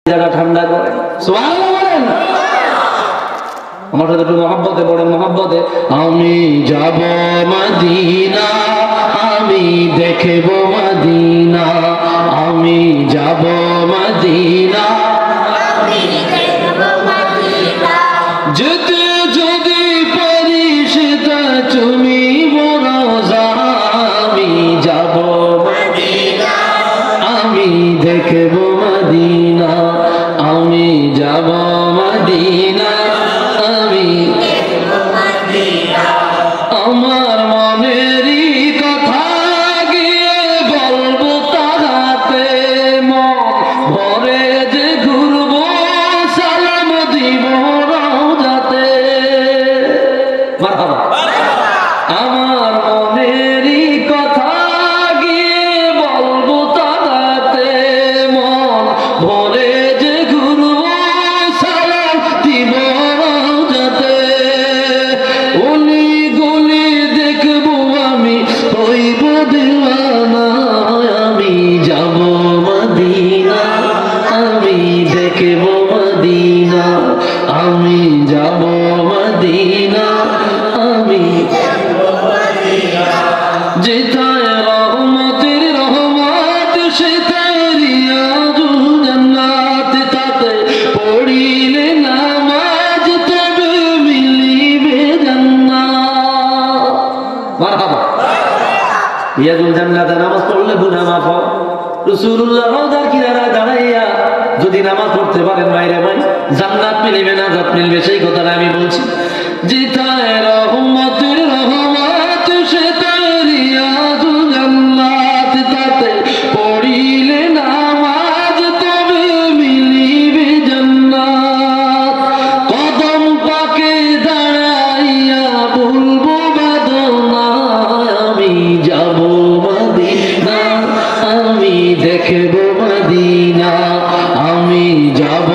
জায়গা ঠান্ডা করে সুবহানাল্লাহ বলেন। আমার সাথে একটু মহব্বতে পড়েন, মহব্বতে। আমি যাব মদিনা, আমি দেখব মদিনা, আমি যাব মদিনা, আমি দেখব মদিনা। যেতে যদি পারি সেটা তুমি রোজা, আমি যাব মদিনা, আমি দেখব মদিনা, আমি যাব মদিনা, আমি দেখব মদিনা। আমার মনেরই কথা গিয়ে বলবো তাহাতে, মন ভরে যে ঘুরবো সালাম দিব রওজাতে। মারহাবা। আমার মনেরই কথা গিয়ে বলবো তাহাতে, মন ভরে যে ঘুরবো সালাম দিব রওজাতে। অলি গলি দেখবো আমি হইব দিওয়ানা, আমি যাব মদিনা, আমি দেখব মদিনা, আমি যাব মদিনা, আমি যেথায় রহমতের রহমত সেথায় রিয়াজুল জান্নাত, তাতে পড়িলে নামাজ তবে মিলিবে জান্নাত। মারহাবা। রিয়াজুল জান্নাতে নামাজ পড়লে গুনাহ মাফ হয়। রাসূলুল্লাহ রওজার কিনারায় দাঁড়াইয়া যদি নামাজ পড়তে পারেন বাইরে ভাই, জান্নাত মিলবে না জান্নাত মিলবে, সেই কথাটা আমি বলছি। যেথায় রহমতের রহমত সেথায় রিয়াজুল জান্নাত, তাতে পড়িলে নামাজ তবে মিলিবে জান্নাত। কদম পাকে দাঁড়াইয়া বলবো বেদনা, আমি যাব মদিনা, আমি দেখব মদিনা, আমি যাব